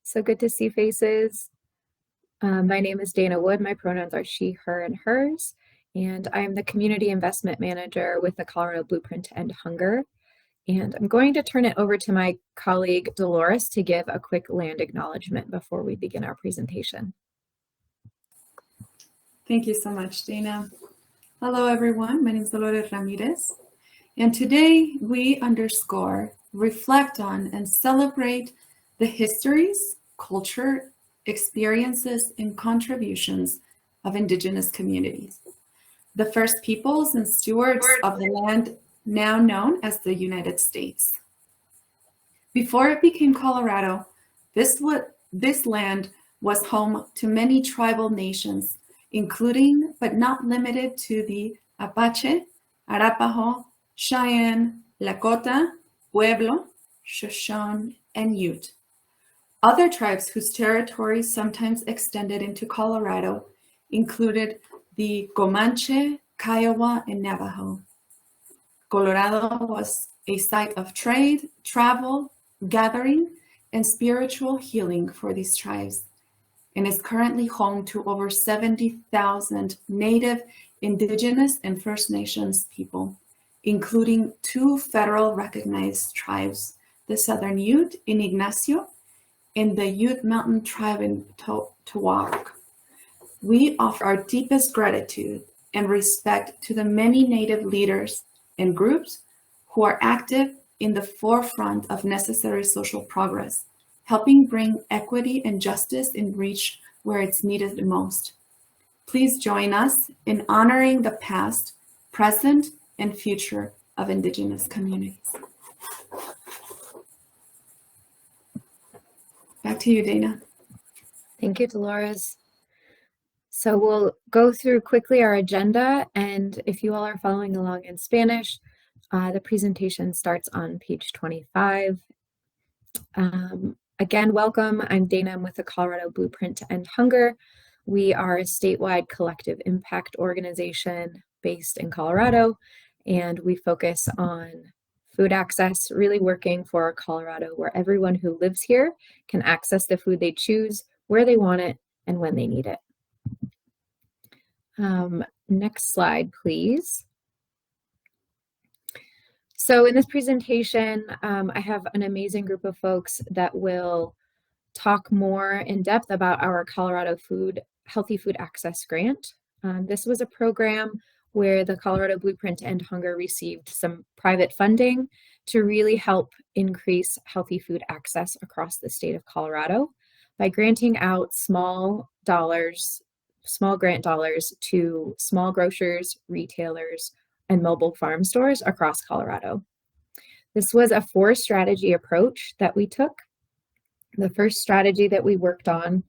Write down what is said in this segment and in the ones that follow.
So good to see faces. My name is Dana Wood. My pronouns are she, her, and hers. And I am the Community Investment Manager with the Colorado Blueprint to End Hunger. And I'm going to turn it over to my colleague, Dolores, to give a quick land acknowledgement before we begin our presentation. Thank you so much, Dana. Hello, everyone. My name is Dolores Ramirez. And today we underscore, reflect on, and celebrate the histories, culture, experiences, and contributions of Indigenous communities, the first peoples and stewards of the land now known as the United States. Before it became Colorado, this land was home to many tribal nations, including but not limited to the Apache, Arapaho, Cheyenne, Lakota, Pueblo, Shoshone, and Ute. Other tribes whose territories sometimes extended into Colorado included the Comanche, Kiowa, and Navajo. Colorado was a site of trade, travel, gathering, and spiritual healing for these tribes, and is currently home to over 70,000 Native, Indigenous, and First Nations people, including 2 federal recognized tribes, the Southern Ute in Ignacio and the Ute Mountain Tribe in Towahg. We offer our deepest gratitude and respect to the many Native leaders and groups who are active in the forefront of necessary social progress, helping bring equity and justice in reach where it's needed the most. Please join us in honoring the past, present, and future of Indigenous communities. Back to you, Dana. Thank you, Dolores. So we'll go through quickly our agenda, and if you all are following along in Spanish, the presentation starts on page 25. Again, welcome. I'm Dana. I'm with the Colorado Blueprint to End Hunger. We are a statewide collective impact organization based in Colorado, and we focus on food access, really working for Colorado where everyone who lives here can access the food they choose, where they want it, and when they need it. Next slide, please. So in this presentation, I have an amazing group of folks that will talk more in depth about our Colorado Healthy Food Access Grant. This was a program where the Colorado Blueprint to End Hunger received some private funding to really help increase healthy food access across the state of Colorado by granting out small grant dollars to small grocers, retailers, and mobile farm stores across Colorado. This was a 4-strategy approach that we took. The first strategy that we worked on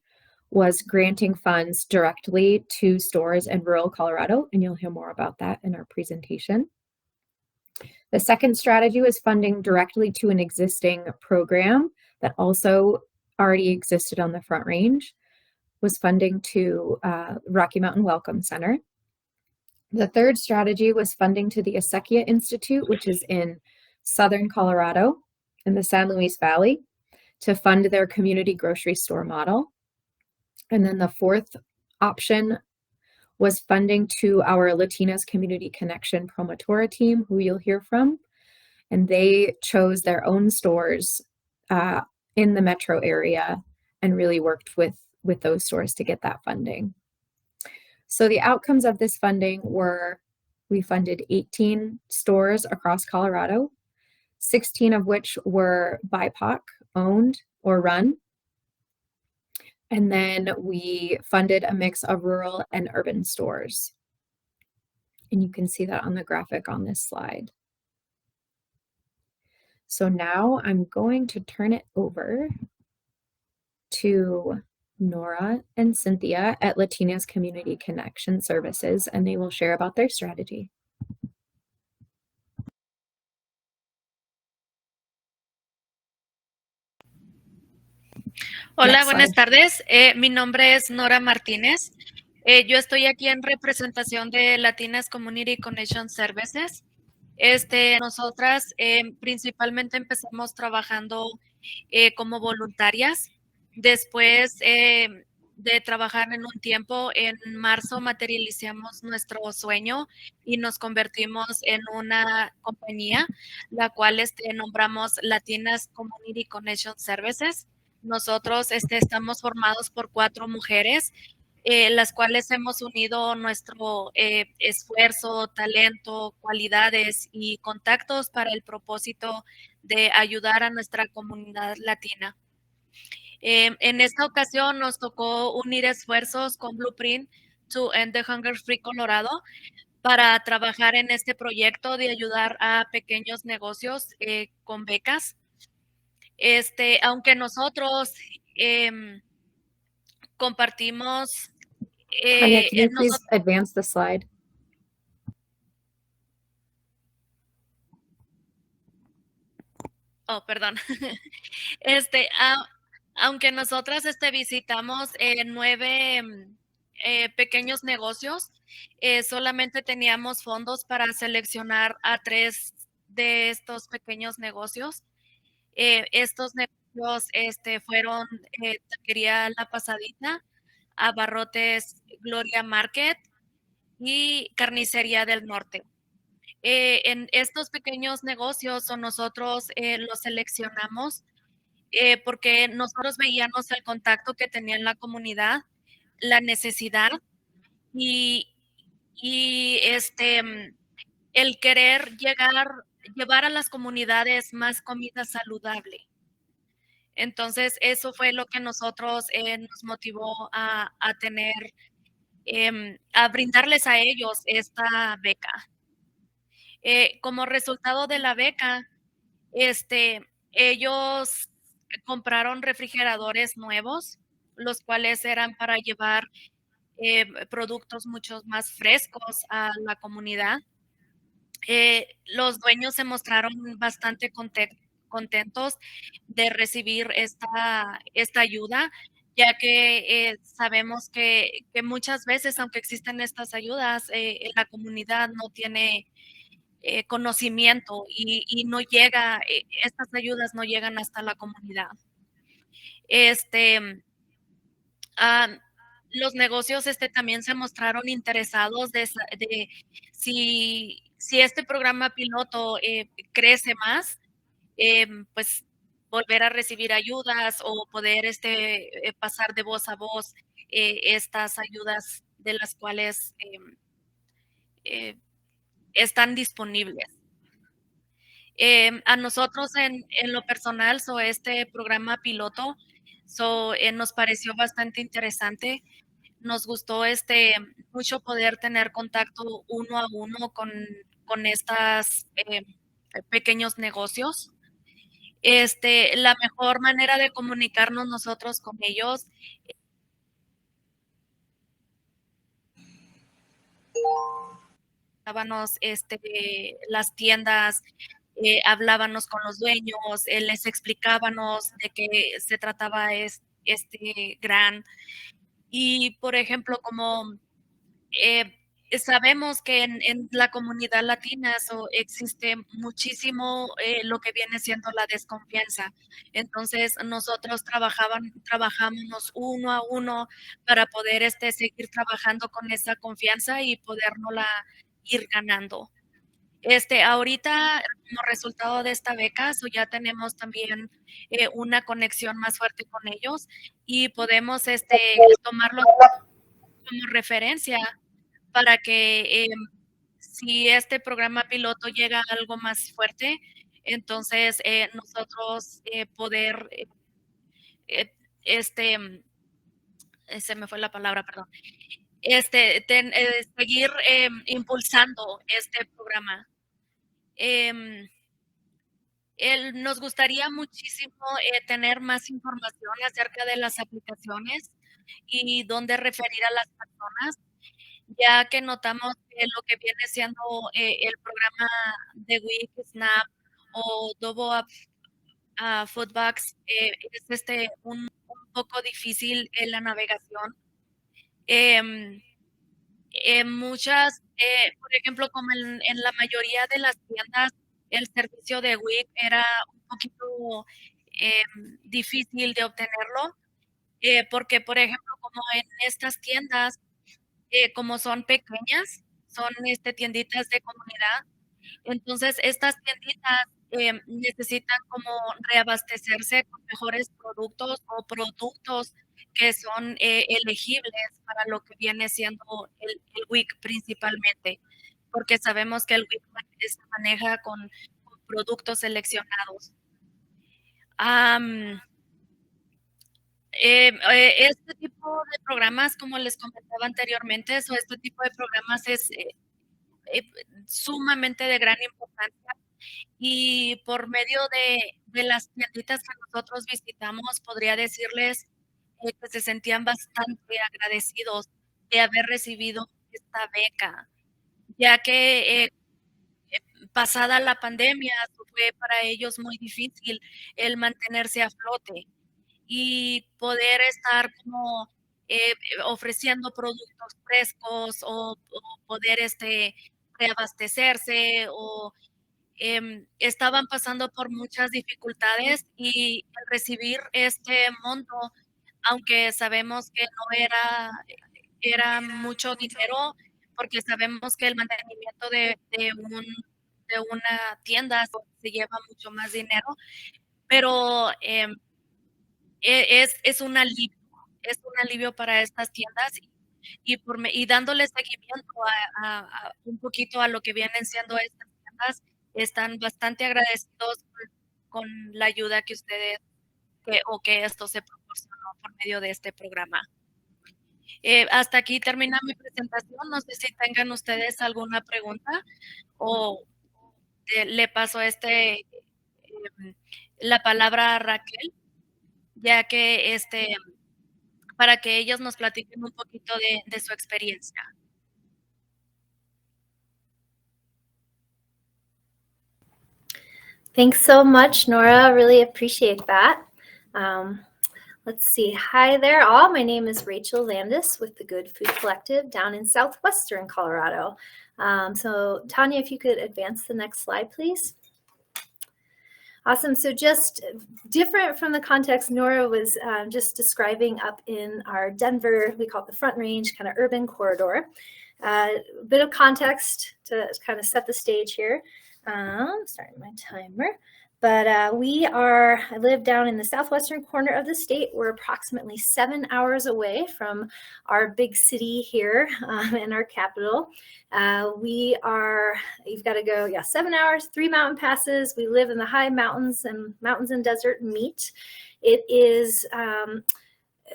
was granting funds directly to stores in rural Colorado, and you'll hear more about that in our presentation. The second strategy was funding directly to an existing program that also already existed on the Front Range, was funding to Rocky Mountain Welcome Center. The third strategy was funding to the Acequia Institute, which is in southern Colorado in the San Luis Valley, to fund their community grocery store model. And then the fourth option was funding to our Latinas Community Connection Promotora team, who you'll hear from. And they chose their own stores in the metro area and really worked with those stores to get that funding. So the outcomes of this funding were, we funded 18 stores across Colorado, 16 of which were BIPOC owned or run. And then we funded a mix of rural and urban stores. And you can see that on the graphic on this slide. So now I'm going to turn it over to Nora and Cynthia at Latinas Community Connection Services, and they will share about their strategy. Hola, buenas tardes. Mi nombre es Nora Martínez. Yo estoy aquí en representación de Latinas Community Connection Services. Nosotras principalmente empezamos trabajando como voluntarias Después de trabajar en un tiempo, en marzo materializamos nuestro sueño y nos convertimos en una compañía, la cual nombramos Latinas Community Connection Services. Nosotros estamos formados por 4 mujeres, las cuales hemos unido nuestro esfuerzo, talento, cualidades y contactos para el propósito de ayudar a nuestra comunidad latina. En esta ocasión nos tocó unir esfuerzos con Blueprint to End the Hunger Free Colorado para trabajar en este proyecto de ayudar a pequeños negocios con becas. Aunque nosotros compartimos, Tanya, can you please nosotros, advance the slide? oh, perdón. Aunque nosotras visitamos 9 pequeños negocios, solamente teníamos fondos para seleccionar a 3 de estos pequeños negocios. Estos negocios fueron Taquería La Pasadita, Abarrotes Gloria Market y Carnicería del Norte. En estos pequeños negocios nosotros los seleccionamos porque nosotros veíamos el contacto que tenía en la comunidad, la necesidad y, y el querer llevar a las comunidades más comida saludable. Entonces, eso fue lo que nosotros nos motivó a tener, a brindarles a ellos esta beca. Como resultado de la beca, ellos compraron refrigeradores nuevos, los cuales eran para llevar productos mucho más frescos a la comunidad. Los dueños se mostraron bastante contentos de recibir esta ayuda, ya que sabemos que muchas veces, aunque existen estas ayudas, la comunidad no tiene conocimiento y no llega, estas ayudas no llegan hasta la comunidad. Los negocios también se mostraron interesados de si este programa piloto crece más, pues volver a recibir ayudas o poder pasar de voz a voz estas ayudas de las cuales están disponibles. A nosotros en lo personal, este programa piloto nos pareció bastante interesante. Nos gustó mucho poder tener contacto uno a uno con estas pequeños negocios. La mejor manera de comunicarnos nosotros con ellos las tiendas, hablábamos con los dueños, les explicábamos de qué se trataba este grant. Y, por ejemplo, como sabemos que en la comunidad latina existe muchísimo lo que viene siendo la desconfianza. Entonces, nosotros trabajamos uno a uno para poder seguir trabajando con esa confianza y podernosla ir ganando. Ahorita, como resultado de esta beca, ya tenemos también una conexión más fuerte con ellos y podemos tomarlos como referencia para que si este programa piloto llega a algo más fuerte, entonces nosotros poder, se me fue la palabra, perdón, seguir impulsando este programa. Nos gustaría muchísimo tener más información acerca de las aplicaciones y dónde referir a las personas, ya que notamos que lo que viene siendo el programa de WIC, SNAP o Double Up Foodbox es un poco difícil en la navegación. Muchas, por ejemplo, como en la mayoría de las tiendas, el servicio de WIC era un poquito difícil de obtenerlo porque, por ejemplo, como en estas tiendas, como son pequeñas, son tienditas de comunidad, entonces estas tienditas necesitan como reabastecerse con mejores productos o productos que son elegibles para lo que viene siendo el WIC principalmente, porque sabemos que el WIC se maneja con productos seleccionados. Este tipo de programas, como les comentaba anteriormente, este tipo de programas es sumamente de gran importancia y por medio de las tienditas que nosotros visitamos, podría decirles que se sentían bastante agradecidos de haber recibido esta beca, ya que pasada la pandemia fue para ellos muy difícil el mantenerse a flote y poder estar como ofreciendo productos frescos o poder reabastecerse o estaban pasando por muchas dificultades y el recibir este monto, aunque sabemos que no era mucho dinero, porque sabemos que el mantenimiento de una tienda se lleva mucho más dinero, pero es un alivio para estas tiendas y dándole seguimiento a un poquito a lo que vienen siendo estas tiendas, están bastante agradecidos con la ayuda que ustedes que esto se proporcionó por medio de este programa. Hasta aquí termina mi presentación. No sé si tengan ustedes alguna pregunta o le paso la palabra a Raquel, ya que para que ellos nos platiquen un poquito de su experiencia. Thanks so much, Nora. Really appreciate that. Let's see. Hi there, all. My name is Rachel Landis with the Good Food Collective down in southwestern Colorado. So Tanya, if you could advance the next slide, please. Awesome. So just different from the context Nora was just describing up in our Denver, we call it the Front Range, kind of urban corridor. A bit of context to kind of set the stage here. Starting my timer. But I live down in the southwestern corner of the state. We're approximately 7 hours away from our big city here in our capital. You've got to go, 7 hours, 3 mountain passes. We live in the high mountains and desert meet. It is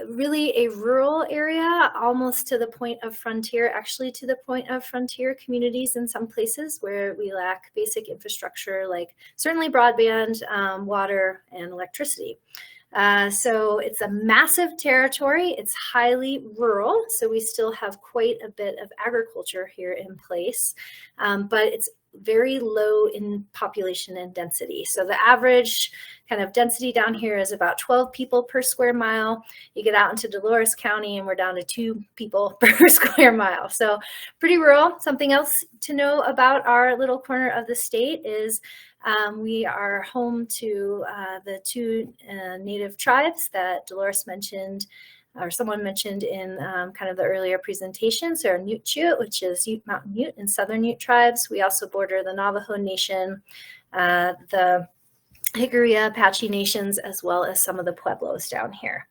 really a rural area, almost to the point of frontier, actually to the point of frontier communities in some places where we lack basic infrastructure, like certainly broadband, water, and electricity. So it's a massive territory. It's highly rural, so we still have quite a bit of agriculture here in place, but it's very low in population and density. So the average kind of density down here is about 12 people per square mile. You get out into Dolores County and we're down to 2 people per square mile. So pretty rural. Something else to know about our little corner of the state is we are home to the 2 native tribes that Dolores mentioned, or someone mentioned in kind of the earlier presentation. So our Ute, which is Ute Mountain Ute and Southern Ute tribes. We also border the Navajo Nation, the Hickory Apache nations, as well as some of the Pueblos down here.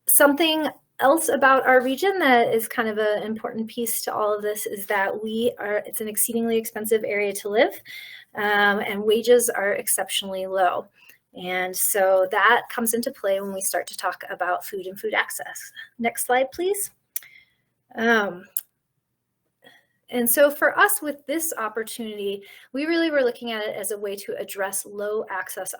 Something else about our region that is kind of an important piece to all of this is that it's an exceedingly expensive area to live, and wages are exceptionally low. And so that comes into play when we start to talk about food and food access. Next slide, please. And so for us with this opportunity, we really were looking at it as a way to address low access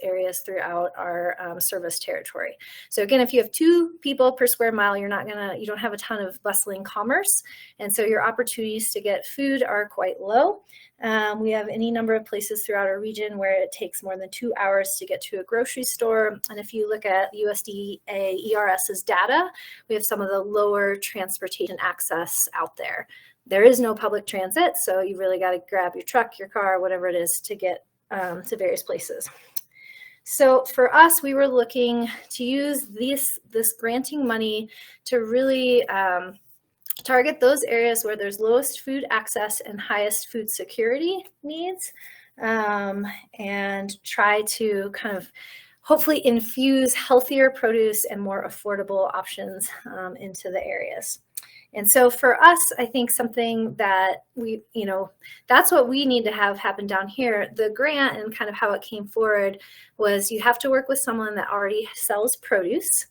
areas throughout our service territory. So again, if you have 2 people per square mile, you don't have a ton of bustling commerce. And so your opportunities to get food are quite low. We have any number of places throughout our region where it takes more than 2 hours to get to a grocery store. And if you look at USDA ERS's data, we have some of the lower transportation access out there. There is no public transit, so you really got to grab your truck, your car, whatever it is to get to various places. So for us, we were looking to use this granting money to really target those areas where there's lowest food access and highest food security needs, and try to kind of hopefully infuse healthier produce and more affordable options into the areas. And so for us, I think something that we, that's what we need to have happen down here. The grant and kind of how it came forward was you have to work with someone that already sells produce.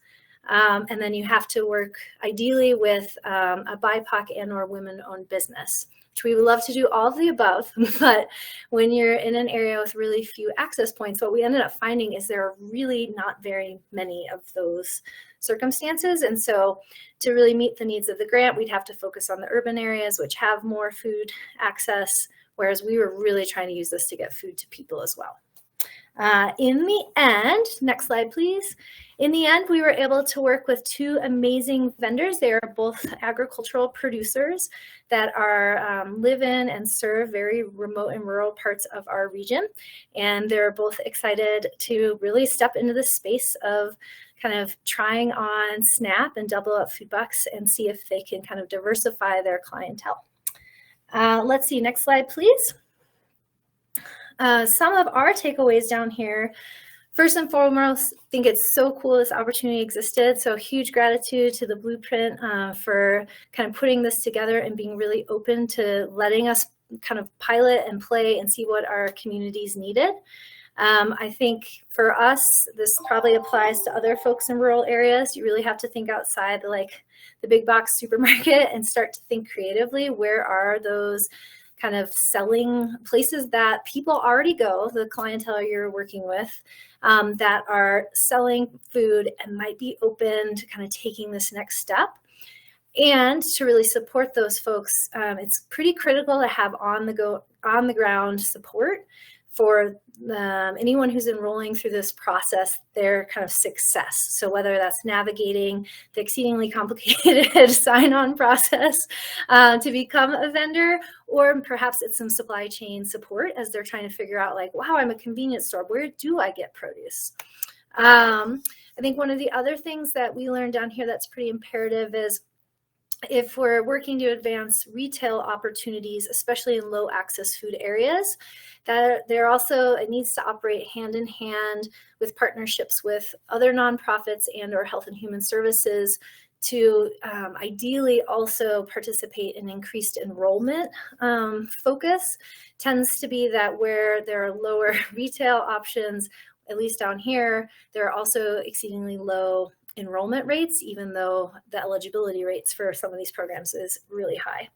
And then you have to work ideally with a BIPOC and or women-owned business, which we would love to do all of the above. But when you're in an area with really few access points, what we ended up finding is there are really not very many of those circumstances. And so to really meet the needs of the grant, we'd have to focus on the urban areas, which have more food access, whereas we were really trying to use this to get food to people as well. In the end, next slide, please. In the end, we were able to work with two amazing vendors. They are both agricultural producers that are live in and serve very remote and rural parts of our region. And they're both excited to really step into the space of kind of trying on SNAP and double up food bucks and see if they can kind of diversify their clientele. Let's see, next slide, please. Some of our takeaways down here. First and foremost, I think it's so cool this opportunity existed. So huge gratitude to the Blueprint for kind of putting this together and being really open to letting us kind of pilot and play and see what our communities needed. I think for us, this probably applies to other folks in rural areas. You really have to think outside the big box supermarket and start to think creatively. Where are those kind of selling places that people already go, the clientele you're working with, that are selling food and might be open to kind of taking this next step. And to really support those folks, it's pretty critical to have on the ground support for anyone who's enrolling through this process, their kind of success. So whether that's navigating the exceedingly complicated sign-on process to become a vendor, or perhaps it's some supply chain support as they're trying to figure out like, wow, I'm a convenience store, where do I get produce? I think one of the other things that we learned down here that's pretty imperative is if we're working to advance retail opportunities, especially in low access food areas, that it needs to operate hand in hand with partnerships with other nonprofits and or health and human services to ideally also participate in increased enrollment. Focus tends to be that where there are lower retail options, at least down here, there are also exceedingly low enrollment rates, even though the eligibility rates for some of these programs is really high.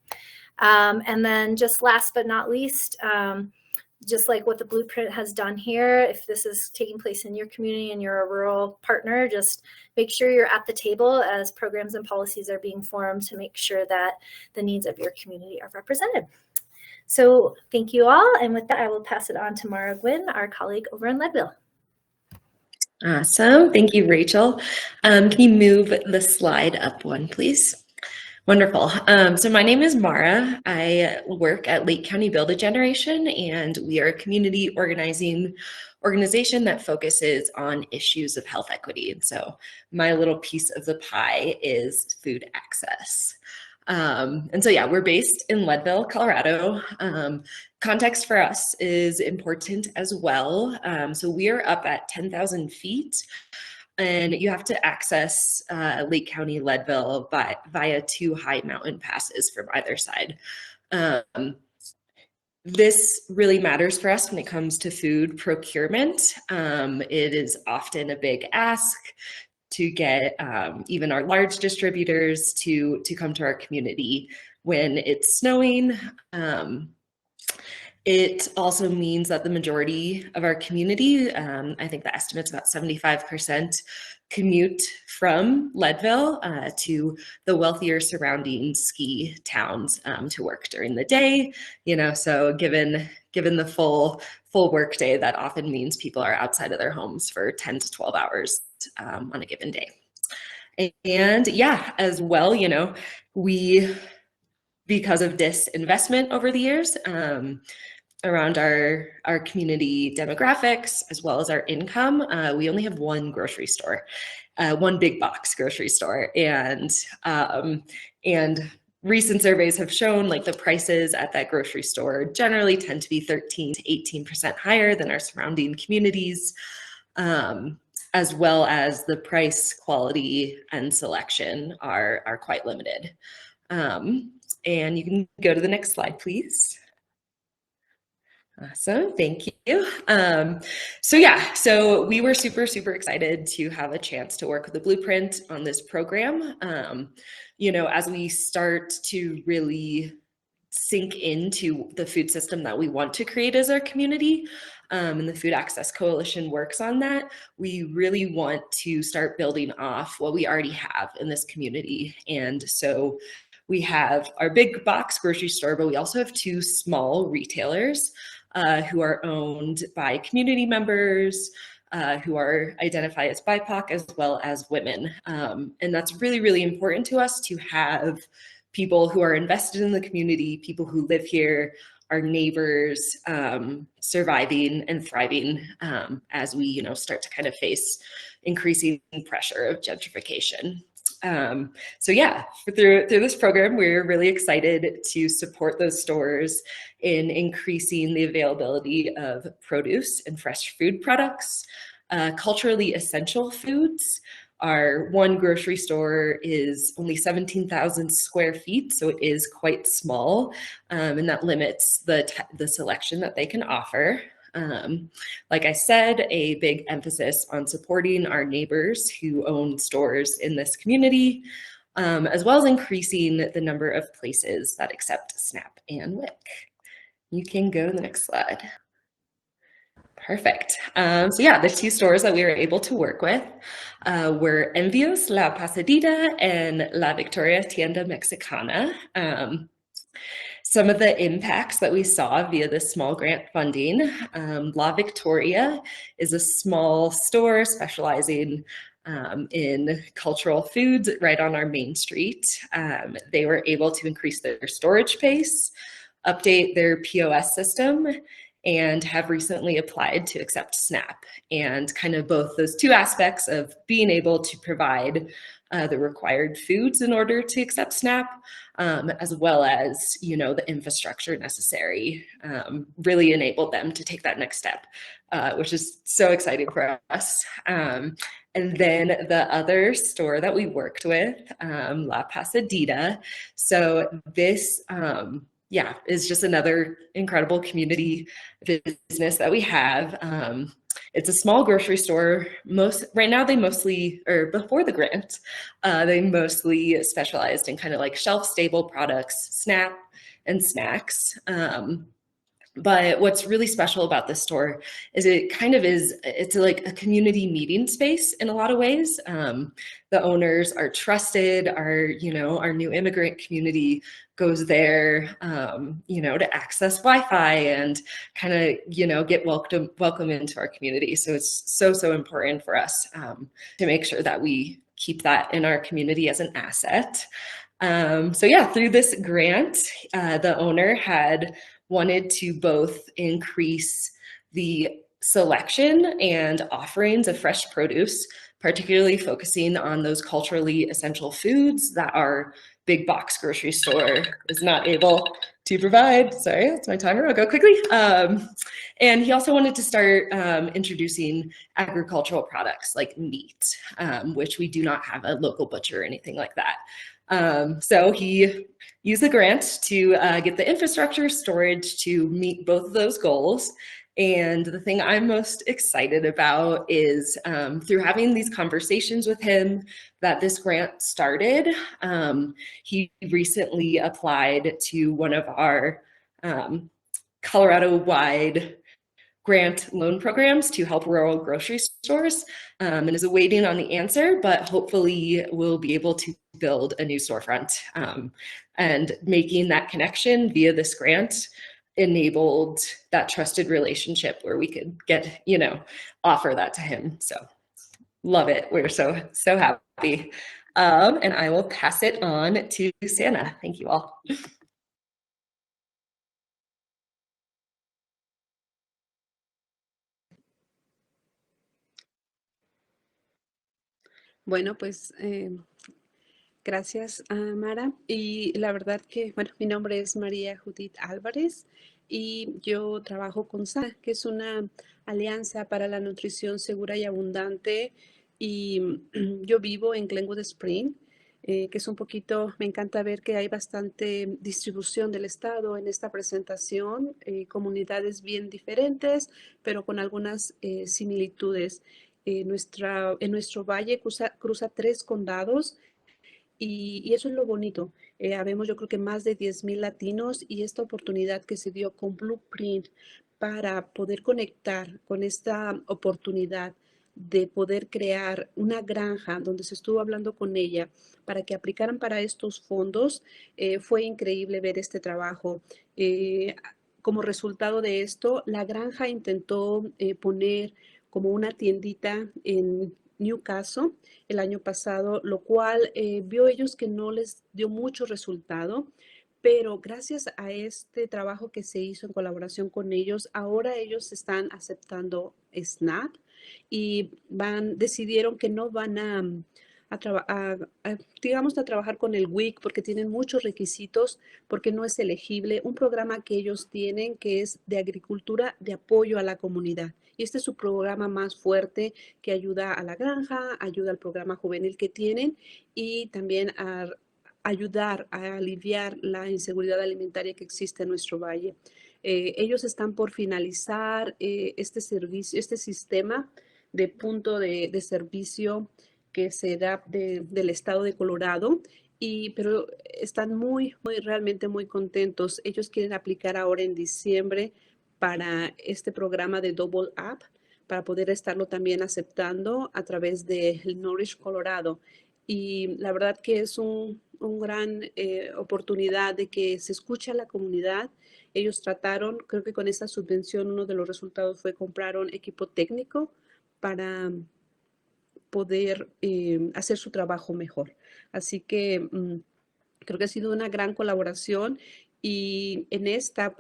And then just last but not least, just like what the Blueprint has done here, if this is taking place in your community and you're a rural partner, just make sure you're at the table as programs and policies are being formed to make sure that the needs of your community are represented. So thank you all. And with that, I will pass it on to Mara Gwynn, our colleague over in Leadville. Awesome. Thank you, Rachel. Can you move the slide up one, please? Wonderful. So my name is Mara. I work at Lake County Build-A-Generation, and we are a community organization that focuses on issues of health equity. And so my little piece of the pie is food access. And so, yeah, we're based in Leadville, Colorado. Context for us is important as well. So we are up at 10,000 feet, and you have to access Lake County, Leadville via 2 high mountain passes from either side. This really matters for us when it comes to food procurement. It is often a big ask to get even our large distributors to come to our community when it's snowing. It also means that the majority of our community, I think the estimate's about 75%, commute from Leadville to the wealthier surrounding ski towns to work during the day. So given the full work day, that often means people are outside of their homes for 10 to 12 hours on a given day. And yeah, as well, we, because of disinvestment over the years, around our community demographics as well as our income, we only have one grocery store, one big box grocery store, and recent surveys have shown like the prices at that grocery store generally tend to be 13 to 18% higher than our surrounding communities, as well as the price, quality, and selection are quite limited. And you can go to the next slide, please. Awesome, thank you. So we were super excited to have a chance to work with the Blueprint on this program. As we start to really sink into the food system that we want to create as our community, and the Food Access Coalition works on that, we really want to start building off what we already have in this community. And so we have our big box grocery store, but we also have two small retailers who are owned by community members, who are identified as BIPOC as well as women. And that's really important to us to have people who are invested in the community, people who live here, our neighbors, surviving and thriving as we start to kind of face increasing pressure of gentrification. Through this program, we're really excited to support those stores in increasing the availability of produce and fresh food products, culturally essential foods. Our one grocery store is only 17,000 square feet, so it is quite small, and that limits the selection that they can offer. Like I said, a big emphasis on supporting our neighbors who own stores in this community, as well as increasing the number of places that accept SNAP and WIC. You can go to the next slide. Perfect. The two stores that we were able to work with were Envios La Pasadita and La Victoria Tienda Mexicana. Some of the impacts that we saw via this small grant funding, La Victoria is a small store specializing in cultural foods right on our main street. They were able to increase their storage space, update their POS system, and have recently applied to accept SNAP. And kind of both those two aspects of being able to provide the required foods in order to accept SNAP, as well as, the infrastructure necessary, really enabled them to take that next step, which is so exciting for us. And then the other store that we worked with, La Pasadita. So this, is just another incredible community business that we have. It's a small grocery store. Right now, before the grant, they mostly specialized in kind of like shelf-stable products, SNAP and snacks. But what's really special about this store is it's like a community meeting space in a lot of ways. The owners are trusted. Our new immigrant community goes there, to access Wi-Fi and kind of, get welcome into our community. So it's so important for us to make sure that we keep that in our community as an asset. Through this grant, the owner had wanted to both increase the selection and offerings of fresh produce, particularly focusing on those culturally essential foods that our big box grocery store is not able to provide. Sorry, that's my timer, I'll go quickly. And he also wanted to start introducing agricultural products like meat, which we do not have a local butcher or anything like that. So he used the grant to get the infrastructure storage to meet both of those goals. And the thing I'm most excited about is through having these conversations with him that this grant started. He recently applied to one of our Colorado-wide grant loan programs to help rural grocery stores, and is awaiting on the answer, but hopefully we'll be able to build a new storefront. And making that connection via this grant enabled that trusted relationship where we could get, offer that to him. So love it. We're so happy. And I will pass it on to Santa. Thank you all. Bueno, pues gracias, Mara. Y la verdad que, bueno, mi nombre es María Judith Álvarez y yo trabajo con SANA, que es una alianza para la nutrición segura y abundante. Y yo vivo en Glenwood Spring, que es un poquito, me encanta ver que hay bastante distribución del estado en esta presentación, comunidades bien diferentes, pero con algunas similitudes. En nuestro valle cruza 3 condados y eso es lo bonito. Habemos yo creo que más de 10,000 latinos y esta oportunidad que se dio con Blueprint para poder conectar con esta oportunidad de poder crear una granja donde se estuvo hablando con ella para que aplicaran para estos fondos, fue increíble ver este trabajo. Como resultado de esto, la granja intentó poner como una tiendita en Newcastle el año pasado, lo cual vio ellos que no les dio mucho resultado, pero gracias a este trabajo que se hizo en colaboración con ellos, ahora ellos están aceptando SNAP y decidieron que no van digamos, a trabajar con el WIC porque tienen muchos requisitos, porque no es elegible. Un programa que ellos tienen que es de agricultura de apoyo a la comunidad. Y este es su programa más fuerte que ayuda a la granja, ayuda al programa juvenil que tienen y también a ayudar a aliviar la inseguridad alimentaria que existe en nuestro valle. Ellos están por finalizar este servicio, este sistema de punto de servicio que se da del estado de Colorado, pero están realmente muy contentos. Ellos quieren aplicar ahora en diciembre para este programa de Double Up, para poder estarlo también aceptando a través de Nourish Colorado. Y la verdad que es un gran oportunidad de que se escuche a la comunidad. Ellos trataron, creo que con esta subvención uno de los resultados fue compraron equipo técnico para poder hacer su trabajo mejor. Así que creo que ha sido una gran colaboración y en esta,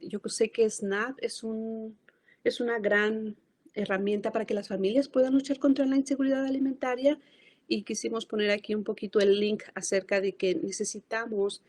yo sé que SNAP es una gran herramienta para que las familias puedan luchar contra la inseguridad alimentaria y quisimos poner aquí un poquito el link acerca de que necesitamos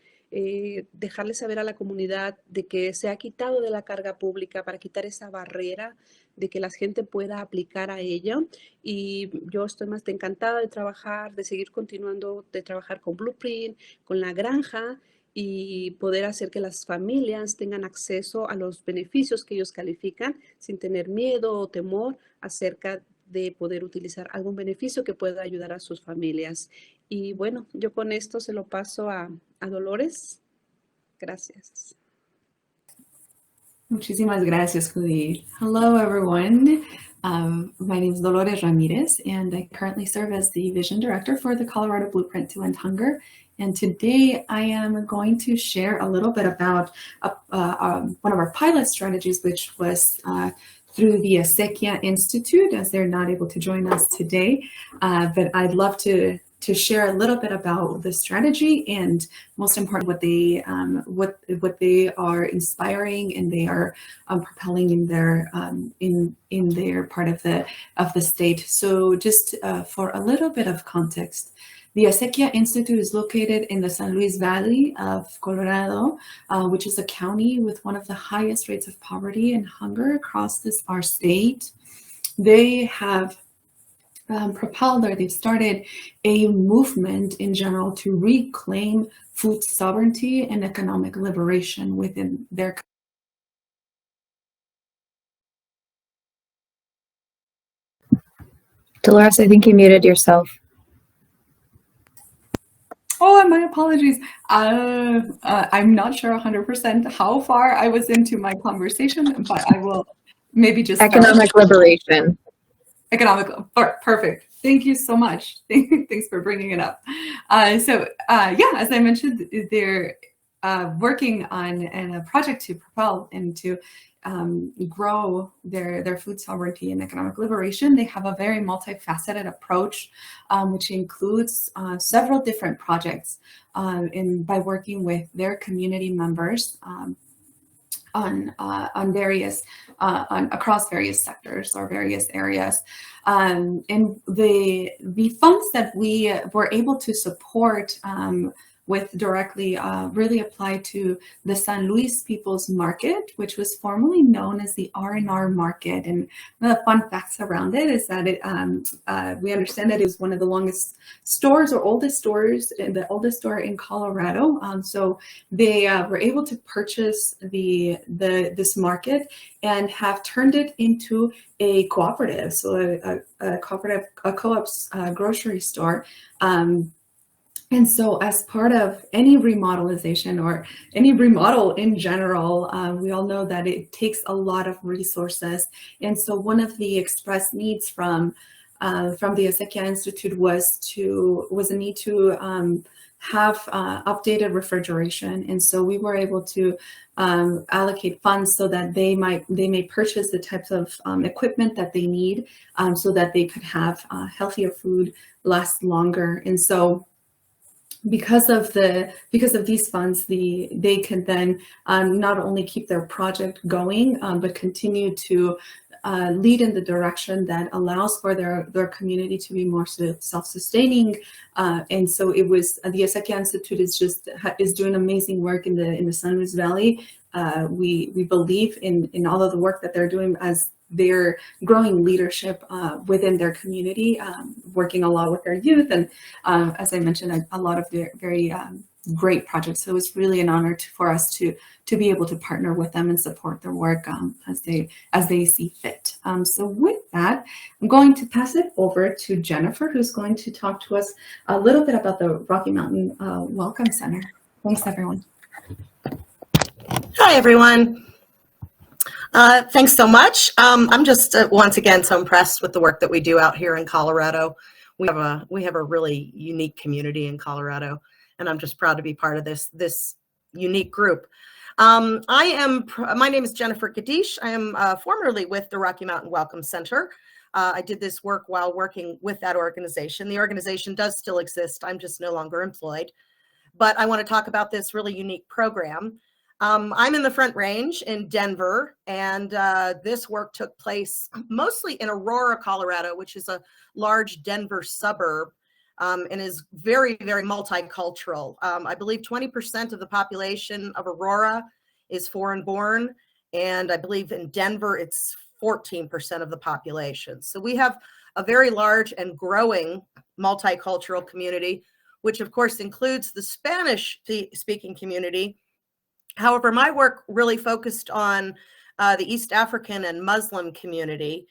dejarle saber a la comunidad de que se ha quitado de la carga pública para quitar esa barrera de que la gente pueda aplicar a ella. Y yo estoy más que encantada de trabajar, de seguir continuando, de trabajar con Blueprint, con la granja y poder hacer que las familias tengan acceso a los beneficios que ellos califican sin tener miedo o temor acerca de poder utilizar algún beneficio que pueda ayudar a sus familias. Y bueno, yo con esto se lo paso a Dolores. Gracias. Muchísimas gracias, Judith. Hello, everyone. My name is Dolores Ramirez, and I currently serve as the Vision Director for the Colorado Blueprint to End Hunger. And today I am going to share a little bit about one of our pilot strategies, which was through the Acequia Institute, as they're not able to join us today. But I'd love to share a little bit about the strategy and, most importantly, what they are inspiring and they are propelling in their in their part of the state. So just for a little bit of context, the Acequia Institute is located in the San Luis Valley of Colorado, which is a county with one of the highest rates of poverty and hunger across our state. They have they've started a movement in general to reclaim food sovereignty and economic liberation within their country. Dolores, I think you muted yourself. Oh, and my apologies. I'm not sure 100% how far I was into my conversation, but I will maybe just Economic liberation. Economic, perfect. Thank you so much. Thanks for bringing it up. Yeah, as I mentioned, they're working on a project to propel and to grow their food sovereignty and economic liberation. They have a very multifaceted approach, which includes several different projects. And by working with their community members, various across various sectors or various areas. And the funds that we were able to support with directly really apply to the San Luis People's Market, which was formerly known as the R&R Market. And one of the fun facts around it is that we understand that it was one of the longest stores or oldest stores, the oldest store in Colorado. So they were able to purchase this market and have turned it into a cooperative, so a co-op's grocery store. And so as part of any remodelization or any remodel in general, we all know that it takes a lot of resources. And so one of the expressed needs from the Acequia Institute was a need to have updated refrigeration. And so we were able to allocate funds so that they may purchase the types of equipment that they need so that they could have healthier food last longer. And so because of these funds, they can then not only keep their project going, but continue to lead in the direction that allows for their community to be more self-sustaining. And so it was the Acequia Institute is doing amazing work in the San Luis Valley. We believe in all of the work that they're doing as their growing leadership within their community, working a lot with their youth, and as I mentioned, a lot of very great projects. So it was really an honor for us to be able to partner with them and support their work as they see fit. So with that, I'm going to pass it over to Jennifer, who's going to talk to us a little bit about the Rocky Mountain Welcome Center. Thanks, everyone. Hi, everyone. Thanks so much. I'm just once again so impressed with the work that we do out here in Colorado. We have a really unique community in Colorado, and I'm just proud to be part of this unique group. My name is Jennifer Kadish. I am formerly with the Rocky Mountain Welcome Center. I did this work while working with that organization. The organization does still exist. I'm just no longer employed. But I want to talk about this really unique program. I'm in the Front Range in Denver, and this work took place mostly in Aurora, Colorado, which is a large Denver suburb and is very, very multicultural. I believe 20% of the population of Aurora is foreign born, and I believe in Denver it's 14% of the population. So we have a very large and growing multicultural community, which of course includes the Spanish-speaking community. However, my work really focused on the East African and Muslim community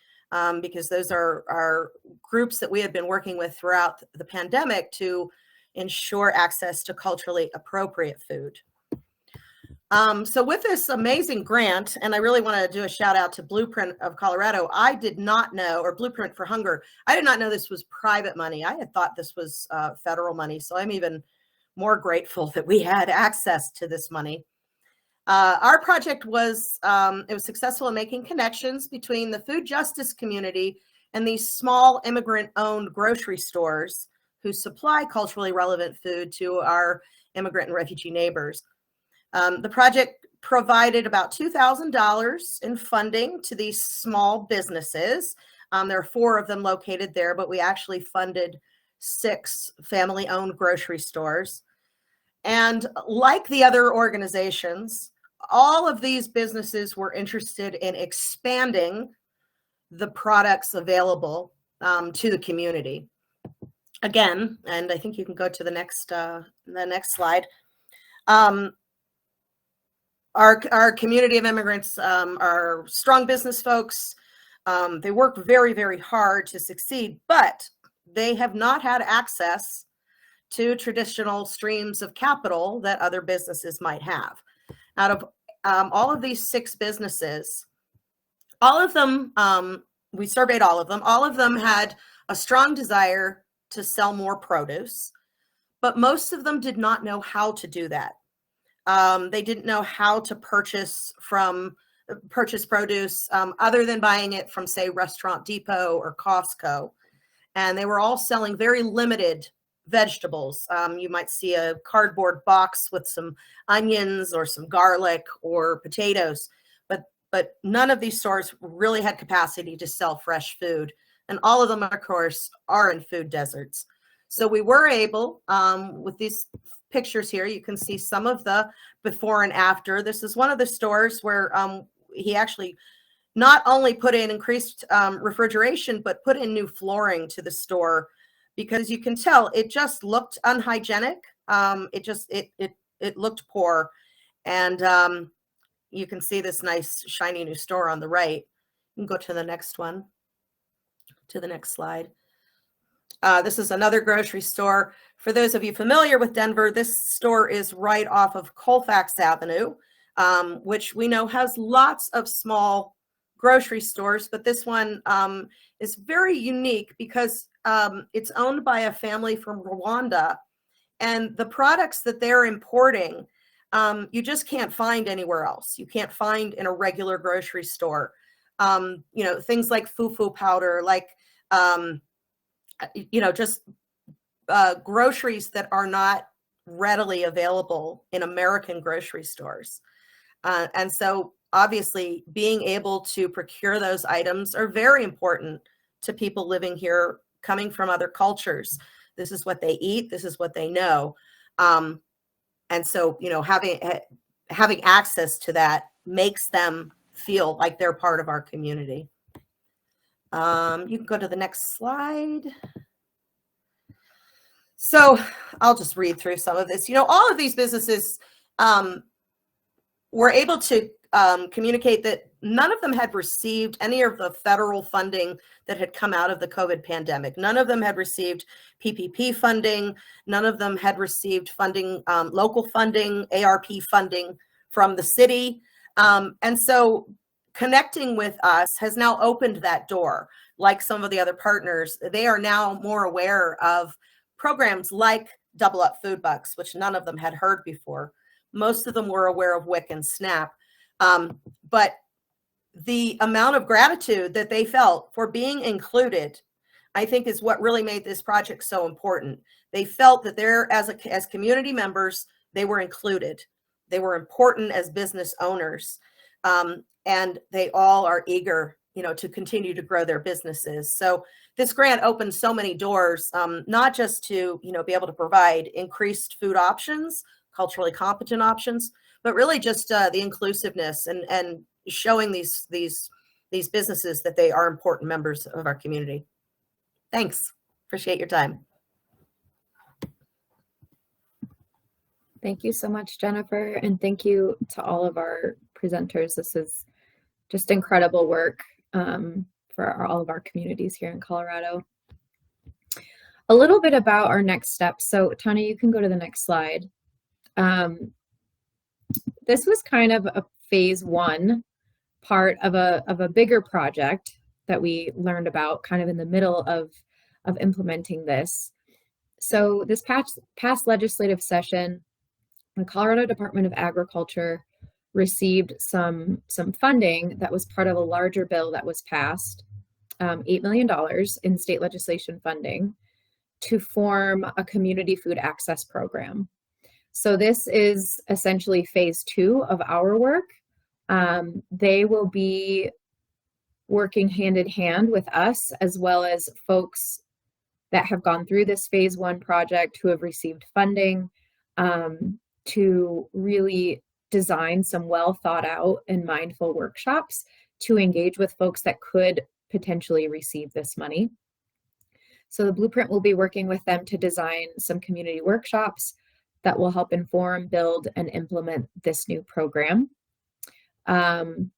because those are groups that we have been working with throughout the pandemic to ensure access to culturally appropriate food. So with this amazing grant, and I really want to do a shout out to Blueprint of Colorado, I did not know, or Blueprint for Hunger, I did not know this was private money. I had thought this was federal money, so I'm even more grateful that we had access to this money. Our project was successful in making connections between the food justice community and these small immigrant-owned grocery stores who supply culturally relevant food to our immigrant and refugee neighbors. The project provided about $2,000 in funding to these small businesses. There are 4 of them located there, but we actually funded 6 family-owned grocery stores. And like the other organizations, all of these businesses were interested in expanding the products available to the community. Again, and I think you can go to the next slide. Our community of immigrants are strong business folks. They work very, very hard to succeed, but they have not had access to traditional streams of capital that other businesses might have. Out of all of these 6 businesses, all of them, we surveyed all of them had a strong desire to sell more produce, but most of them did not know how to do that. They didn't know how to purchase produce other than buying it from, say, Restaurant Depot or Costco. And they were all selling very limited vegetables. You might see a cardboard box with some onions or some garlic or potatoes, but none of these stores really had capacity to sell fresh food. And all of them, of course, are in food deserts. So we were able, with these pictures here, you can see some of the before and after. This is one of the stores where he actually not only put in increased refrigeration, but put in new flooring to the store, because you can tell it just looked unhygienic. It looked poor. And you can see this nice shiny new store on the right. You can go to the next one, to the next slide. This is another grocery store. For those of you familiar with Denver, this store is right off of Colfax Avenue, which we know has lots of small grocery stores, but this one is very unique because it's owned by a family from Rwanda, and the products that they're importing, you just can't find anywhere else. You can't find in a regular grocery store. Things like fufu powder, like just groceries that are not readily available in American grocery stores. And so obviously being able to procure those items are very important to people living here, coming from other cultures. This is what they eat. This is what they know. And so, having access to that makes them feel like they're part of our community. You can go to the next slide. So I'll just read through some of this. All of these businesses were able to communicate that none of them had received any of the federal funding that had come out of the COVID pandemic. None of them had received PPP funding. None of them had received funding, local funding, ARP funding from the city. And so connecting with us has now opened that door. Like some of the other partners, they are now more aware of programs like Double Up Food Bucks, which none of them had heard before. Most of them were aware of WIC and SNAP. But the amount of gratitude that they felt for being included, I think, is what really made this project so important. They felt that they're, as community members, they were included. They were important as business owners. And they all are eager, to continue to grow their businesses. So this grant opened so many doors, not just to, be able to provide increased food options, culturally competent options, but really just the inclusiveness and showing these businesses that they are important members of our community. Thanks. Appreciate your time. Thank you so much, Jennifer, and thank you to all of our presenters. This is just incredible work for all of our communities here in Colorado. A little bit about our next steps. So Tanya, you can go to the next slide. This was kind of a phase one part of a bigger project that we learned about kind of in the middle of implementing this. So this past legislative session, the Colorado Department of Agriculture received some funding that was part of a larger bill that was passed, $8 million in state legislation funding to form a community food access program. So this is essentially phase two of our work. They will be working hand in hand with us, as well as folks that have gone through this phase one project who have received funding, to really design some well thought out and mindful workshops to engage with folks that could potentially receive this money. So the Blueprint will be working with them to design some community workshops that will help inform, build, and implement this new program. And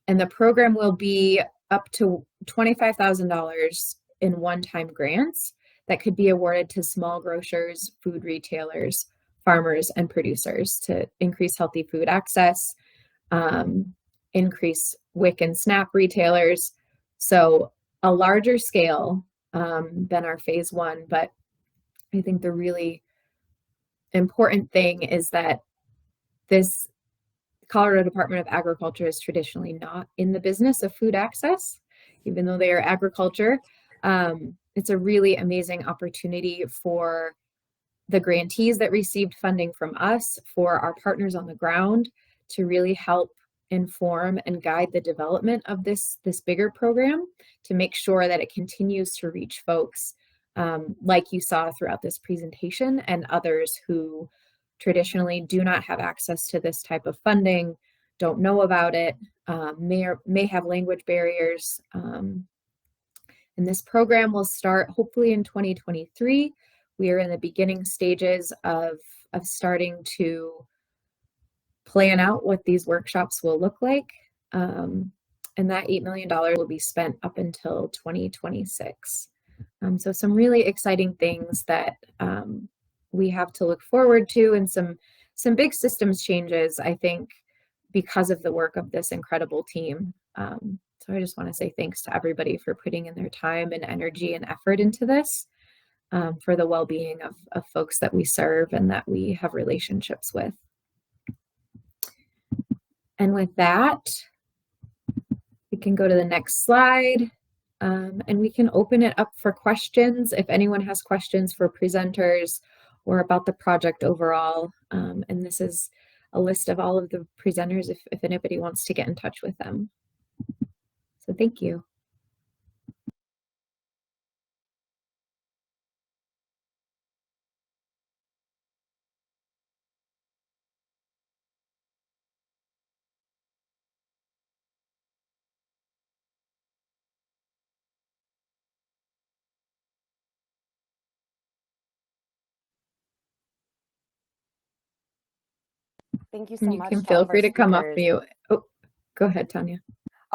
the program will be up to $25,000 in one-time grants that could be awarded to small grocers, food retailers, farmers, and producers to increase healthy food access, increase WIC and SNAP retailers. So a larger scale than our phase one, but I think the really important thing is that this Colorado Department of Agriculture is traditionally not in the business of food access, even though they are agriculture. It's a really amazing opportunity for the grantees that received funding from us for our partners on the ground to really help inform and guide the development of this bigger program to make sure that it continues to reach folks like you saw throughout this presentation, and others who traditionally do not have access to this type of funding, don't know about it, may have language barriers. And this program will start hopefully in 2023. We are in the beginning stages of starting to plan out what these workshops will look like. And that $8 million will be spent up until 2026. So some really exciting things that we have to look forward to, and some big systems changes, I think, because of the work of this incredible team. So I just want to say thanks to everybody for putting in their time and energy and effort into this, for the well-being of folks that we serve and that we have relationships with. And with that, we can go to the next slide, and we can open it up for questions if anyone has questions for presenters or about the project overall. And this is a list of all of the presenters if anybody wants to get in touch with them. So thank you. Thank you so And you much can to all feel of our free to come off speakers. mute. Oh, go ahead, Tanya.